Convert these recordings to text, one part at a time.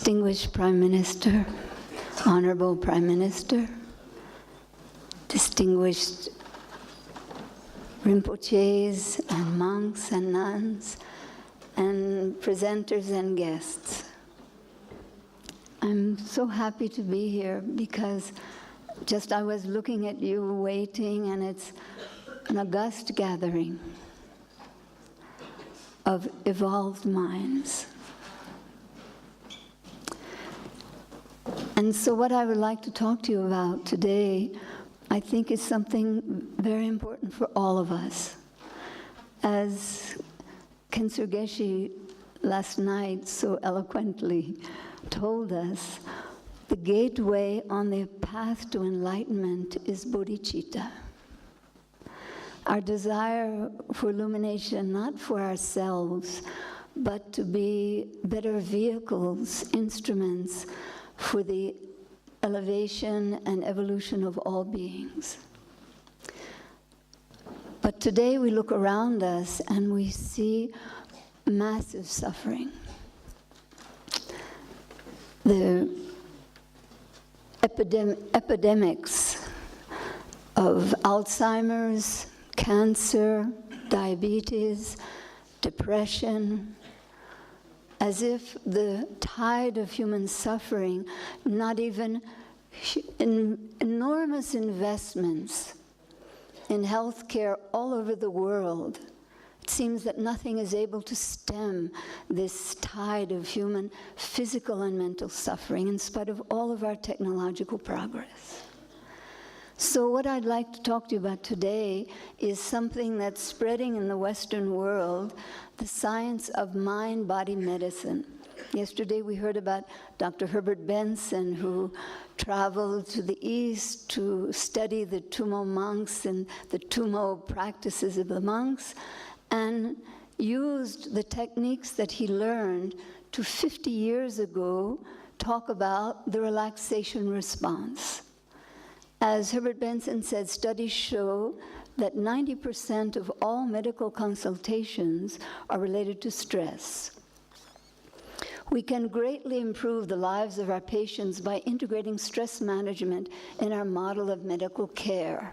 Distinguished Prime Minister, Honorable Prime Minister, distinguished Rinpoches and monks and nuns, and presenters and guests. I'm so happy to be here because just I was looking at you waiting, and it's an august gathering of evolved minds. And so what I would like to talk to you about today, I think, is something very important for all of us. As Khyentse Geshe last night so eloquently told us, the gateway on the path to enlightenment is bodhicitta. Our desire for illumination, not for ourselves, but to be better vehicles, instruments for the elevation and evolution of all beings. But today we look around us and we see massive suffering. The epidemics of Alzheimer's, cancer, diabetes, depression, as if the tide of human suffering, not even enormous investments in healthcare all over the world. It seems that nothing is able to stem this tide of human physical and mental suffering in spite of all of our technological progress. So what I'd like to talk to you about today is something that's spreading in the Western world, the science of mind-body medicine. Yesterday we heard about Dr. Herbert Benson, who traveled to the East to study the Tummo monks and the Tummo practices of the monks, and used the techniques that he learned to 50 years ago talk about the relaxation response. As Herbert Benson said, studies show that 90% of all medical consultations are related to stress. We can greatly improve the lives of our patients by integrating stress management in our model of medical care.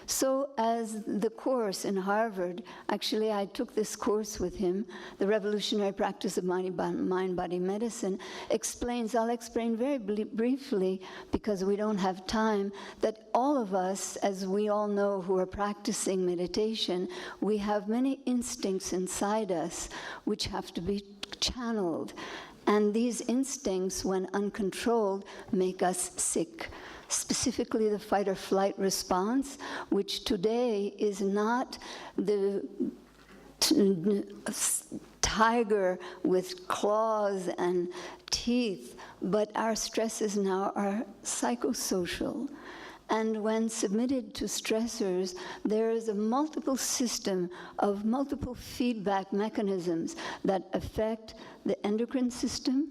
So as the course in Harvard, actually I took this course with him, The Revolutionary Practice of Mind-Body Medicine, explains, I'll explain very briefly because we don't have time, that all of us, as we all know who are practicing meditation, we have many instincts inside us which have to be channeled. And these instincts, when uncontrolled, make us sick. Specifically the fight or flight response, which today is not the tiger with claws and teeth, but our stresses now are psychosocial. And when submitted to stressors, there is a multiple system of multiple feedback mechanisms that affect the endocrine system,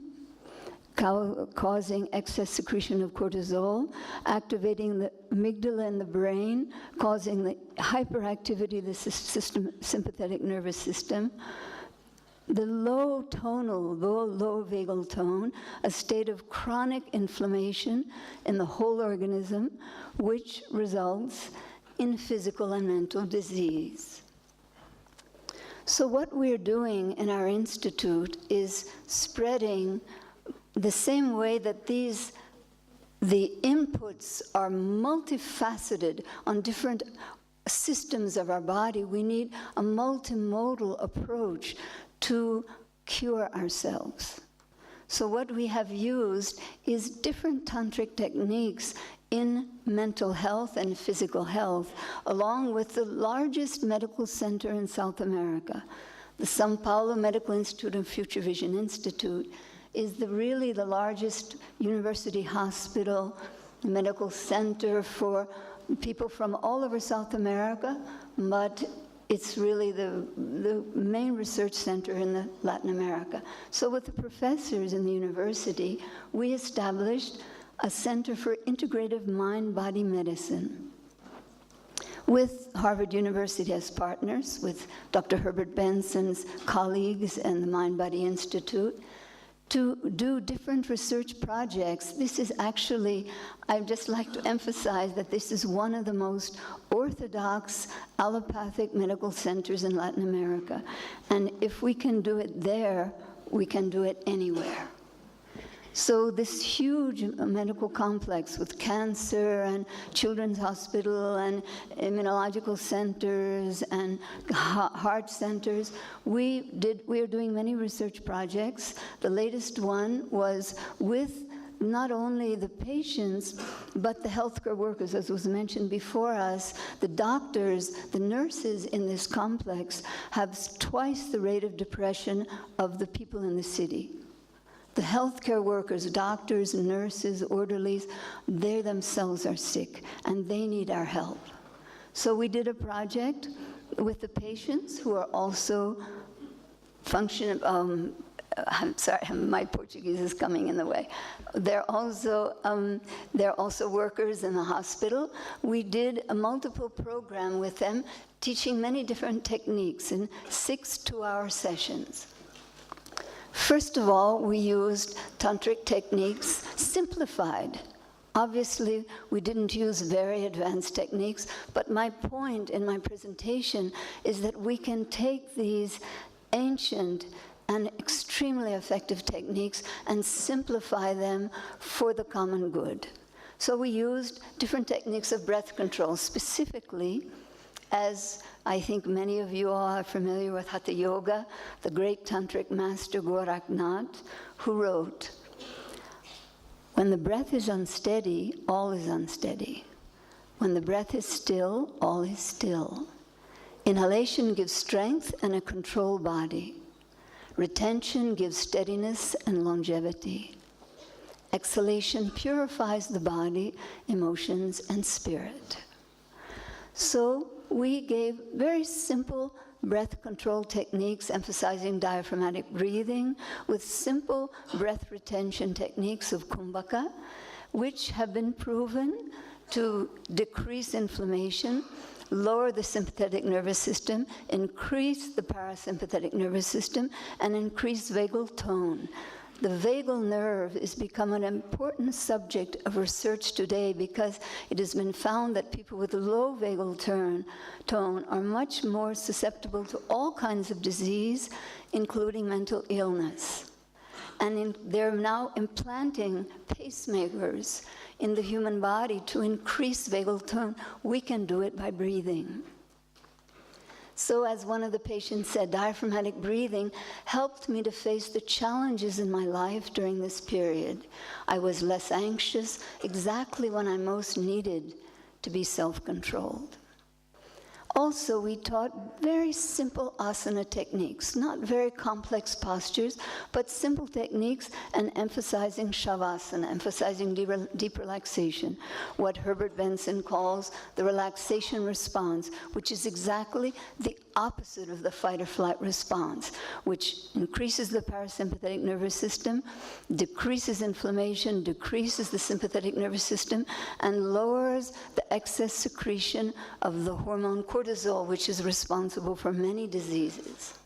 causing excess secretion of cortisol, activating the amygdala in the brain, causing the hyperactivity of the sympathetic nervous system, the low tonal, low vagal tone, a state of chronic inflammation in the whole organism, which results in physical and mental disease. So what we're doing in our institute is spreading the same way that the inputs are multifaceted on different systems of our body. We need a multimodal approach to cure ourselves. So what we have used is different tantric techniques in mental health and physical health, along with the largest medical center in South America. The São Paulo Medical Institute and Future Vision Institute is really the largest university hospital, medical center for people from all over South America, but it's really the main research center in Latin America. So with the professors in the university, we established a Center for Integrative Mind-Body Medicine with Harvard University as partners, with Dr. Herbert Benson's colleagues and the Mind-Body Institute, to do different research projects. This is actually, I'd just like to emphasize that this is one of the most orthodox allopathic medical centers in Latin America. And if we can do it there, we can do it anywhere. So this huge medical complex with cancer and children's hospital and immunological centers and heart centers, we are doing many research projects. The latest one was with not only the patients, but the healthcare workers, as was mentioned before us. The doctors, the nurses in this complex have twice the rate of depression of the people in the city. The healthcare workers, doctors, nurses, orderlies, they themselves are sick, and they need our help. So we did a project with the patients who are also I'm sorry, my Portuguese is coming in the way. They're also workers in the hospital. We did a multiple program with them, teaching many different techniques in 6 2-hour sessions. First of all, we used Tantric techniques, simplified. Obviously, we didn't use very advanced techniques, but my point in my presentation is that we can take these ancient and extremely effective techniques and simplify them for the common good. So we used different techniques of breath control, specifically, as I think many of you all are familiar with Hatha Yoga, the great Tantric master Goraknath, who wrote, "When the breath is unsteady, all is unsteady. When the breath is still, all is still. Inhalation gives strength and a controlled body. Retention gives steadiness and longevity. Exhalation purifies the body, emotions, and spirit." So we gave very simple breath control techniques, emphasizing diaphragmatic breathing, with simple breath retention techniques of kumbhaka, which have been proven to decrease inflammation, lower the sympathetic nervous system, increase the parasympathetic nervous system, and increase vagal tone. The vagal nerve has become an important subject of research today because it has been found that people with low vagal tone are much more susceptible to all kinds of disease, including mental illness. And they're now implanting pacemakers in the human body to increase vagal tone. We can do it by breathing. So as one of the patients said, diaphragmatic breathing helped me to face the challenges in my life during this period. I was less anxious, exactly when I most needed to be self-controlled. Also, we taught very simple asana techniques, not very complex postures, but simple techniques, and emphasizing shavasana, emphasizing deep relaxation, what Herbert Benson calls the relaxation response, which is exactly the opposite of the fight-or-flight response, which increases the parasympathetic nervous system, decreases inflammation, decreases the sympathetic nervous system, and lowers the excess secretion of the hormone cortisol, which is responsible for many diseases.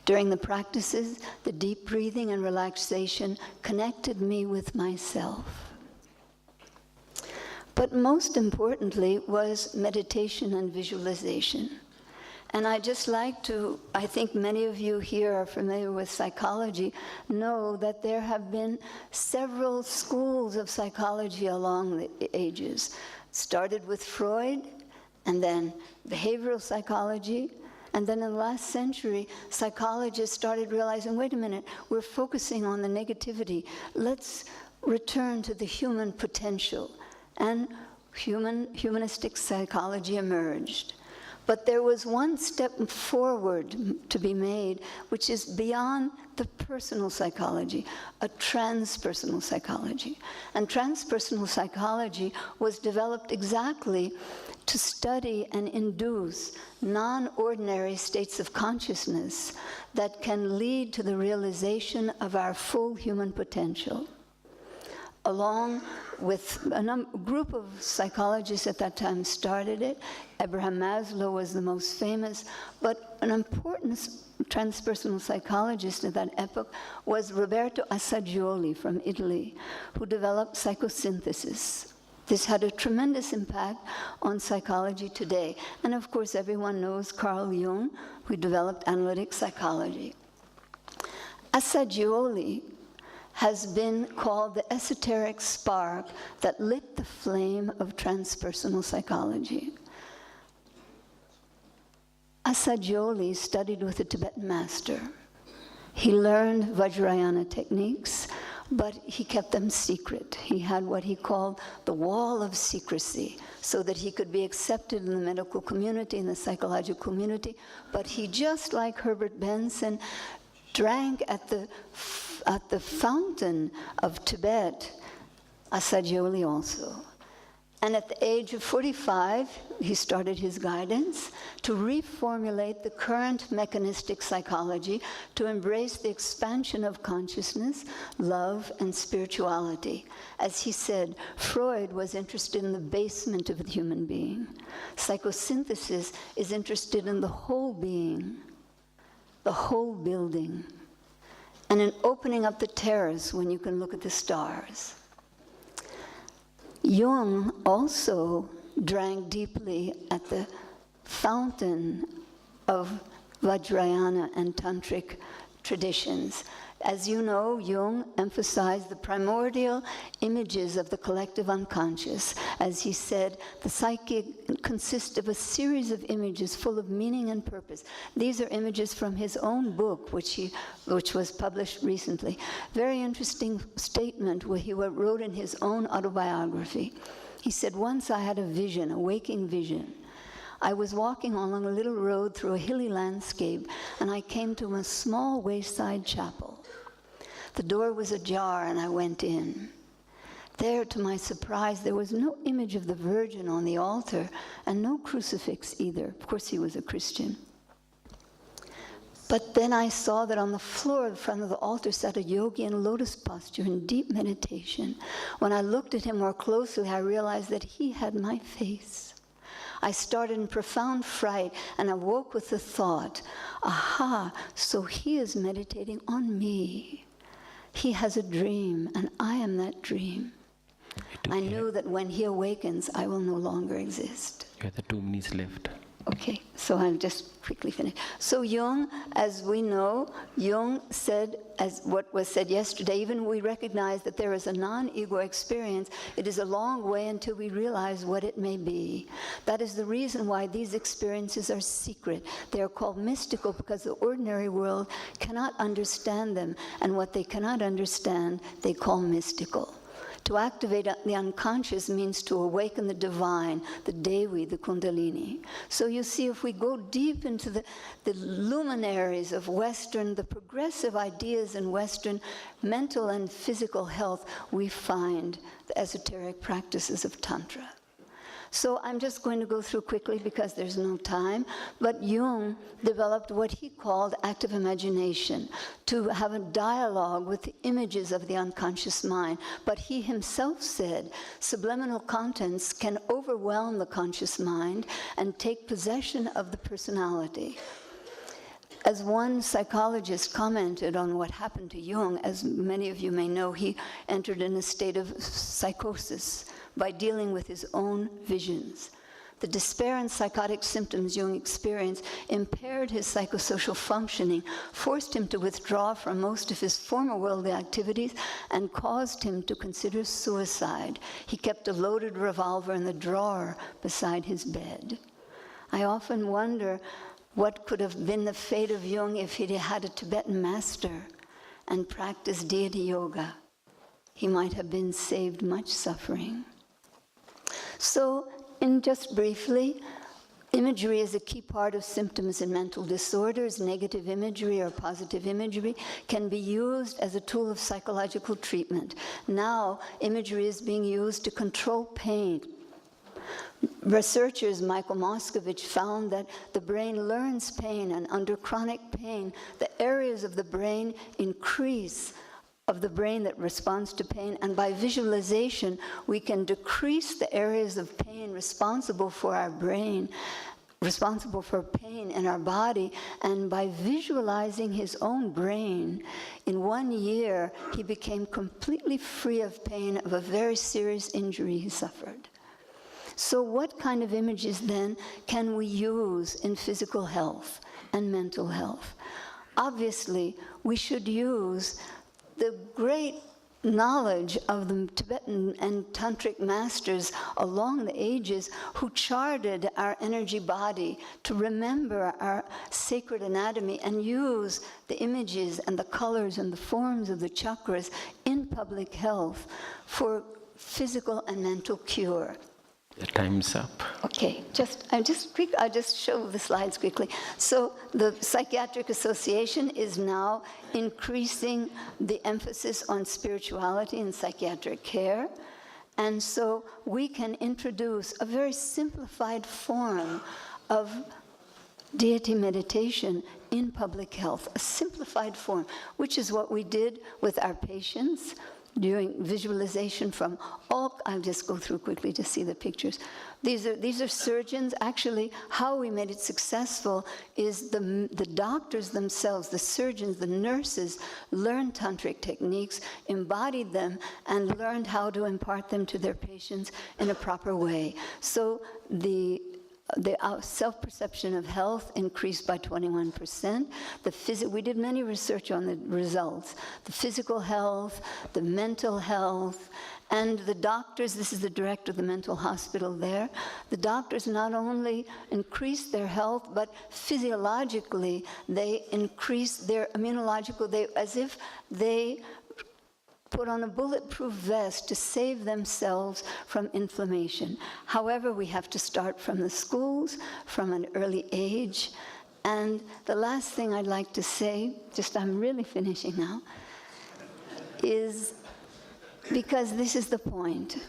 During the practices, the deep breathing and relaxation connected me with myself. But most importantly was meditation and visualization. And I'd just like to, I think many of you here are familiar with psychology, know that there have been several schools of psychology along the ages. Started with Freud, and then behavioral psychology, and then in the last century, psychologists started realizing, wait a minute, we're focusing on the negativity. Let's return to the human potential. And humanistic psychology emerged. But there was one step forward to be made, which is beyond the personal psychology, a transpersonal psychology. And transpersonal psychology was developed exactly to study and induce non-ordinary states of consciousness that can lead to the realization of our full human potential. along with a group of psychologists at that time started it. Abraham Maslow was the most famous, but an important transpersonal psychologist at that epoch was Roberto Assagioli from Italy, who developed psychosynthesis. This had a tremendous impact on psychology today. And of course, everyone knows Carl Jung, who developed analytic psychology. Assagioli has been called the esoteric spark that lit the flame of transpersonal psychology. Assagioli studied with a Tibetan master. He learned Vajrayāna techniques, but he kept them secret. He had what he called the wall of secrecy, so that he could be accepted in the medical community, in the psychological community. But he, just like Herbert Benson, drank at the fountain of Tibet, Assagioli also. And at the age of 45, he started his guidance to reformulate the current mechanistic psychology to embrace the expansion of consciousness, love, and spirituality. As he said, Freud was interested in the basement of the human being. Psychosynthesis is interested in the whole being, the whole building, and in opening up the terrace when you can look at the stars. Jung also drank deeply at the fountain of Vajrayāna and Tantric traditions. As you know, Jung emphasized the primordial images of the collective unconscious. As he said, the psyche consists of a series of images full of meaning and purpose. These are images from his own book, which was published recently. Very interesting statement where he wrote in his own autobiography. He said, "Once I had a vision, a waking vision. I was walking along a little road through a hilly landscape, and I came to a small wayside chapel. The door was ajar, and I went in. There, to my surprise, there was no image of the Virgin on the altar, and no crucifix either." Of course, he was a Christian. "But then I saw that on the floor in front of the altar sat a yogi in lotus posture in deep meditation. When I looked at him more closely, I realized that he had my face. I started in profound fright, and I woke with the thought, aha, so he is meditating on me. He has a dream, and I am that dream. I knew that when he awakens, I will no longer exist." You have the 2 minutes left. Okay, so I'll just quickly finish. So Jung, as we know, Jung said, as what was said yesterday, even we recognize that there is a non-ego experience, it is a long way until we realize what it may be. That is the reason why these experiences are secret. They are called mystical because the ordinary world cannot understand them, and what they cannot understand, they call mystical. To activate the unconscious means to awaken the divine, the Devi, the Kundalini. So you see, if we go deep into the luminaries of Western, the progressive ideas in Western mental and physical health, we find the esoteric practices of Tantra. So I'm just going to go through quickly because there's no time, but Jung developed what he called active imagination, to have a dialogue with the images of the unconscious mind. But he himself said subliminal contents can overwhelm the conscious mind and take possession of the personality. As one psychologist commented on what happened to Jung, as many of you may know, he entered in a state of psychosis by dealing with his own visions. The despair and psychotic symptoms Jung experienced impaired his psychosocial functioning, forced him to withdraw from most of his former worldly activities, and caused him to consider suicide. He kept a loaded revolver in the drawer beside his bed. I often wonder what could have been the fate of Jung if he'd had a Tibetan master and practiced deity yoga. He might have been saved much suffering. So, just briefly, imagery is a key part of symptoms in mental disorders. Negative imagery or positive imagery can be used as a tool of psychological treatment. Now, imagery is being used to control pain. Researchers, Michael Moscovich, found that the brain learns pain, and under chronic pain, the areas of the brain increase of the brain that responds to pain, and by visualization, we can decrease the areas of pain responsible for our brain, responsible for pain in our body. And by visualizing his own brain, in 1 year, he became completely free of pain of a very serious injury he suffered. So what kind of images then can we use in physical health and mental health? Obviously, we should use the great knowledge of the Tibetan and Tantric masters along the ages who charted our energy body to remember our sacred anatomy and use the images and the colors and the forms of the chakras in public health for physical and mental cure. The time's up. Okay, I'll just show the slides quickly. So the Psychiatric Association is now increasing the emphasis on spirituality and psychiatric care. And so we can introduce a very simplified form of deity meditation in public health, a simplified form, which is what we did with our patients during visualization from all. I'll just go through quickly to see the pictures. These are surgeons. Actually, how we made it successful is the doctors themselves, the surgeons, the nurses, learned tantric techniques, embodied them, and learned how to impart them to their patients in a proper way. So the self-perception of health increased by 21%. We did many research on the results. The physical health, the mental health, and the doctors, this is the director of the mental hospital there, the doctors not only increased their health, but physiologically they increased their immunological, as if they put on a bulletproof vest to save themselves from inflammation. However, we have to start from the schools, from an early age. And the last thing I'd like to say, I'm really finishing now, is because this is the point.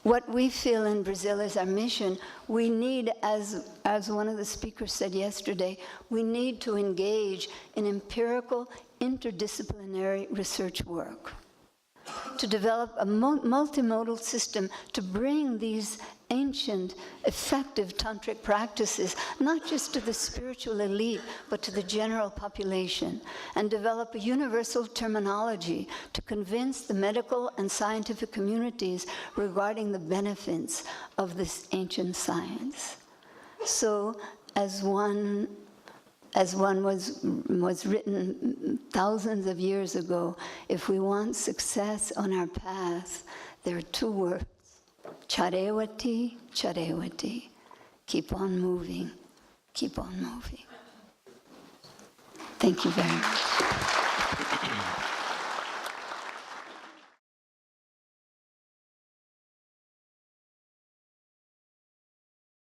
What we feel in Brazil is our mission. We need, as one of the speakers said yesterday, we need to engage in empirical, interdisciplinary research work to develop a multimodal system to bring these ancient, effective tantric practices, not just to the spiritual elite, but to the general population, and develop a universal terminology to convince the medical and scientific communities regarding the benefits of this ancient science. So, as one was written thousands of years ago, if we want success on our path, there are two words: charewati, charewati. Keep on moving, keep on moving. Thank you very much.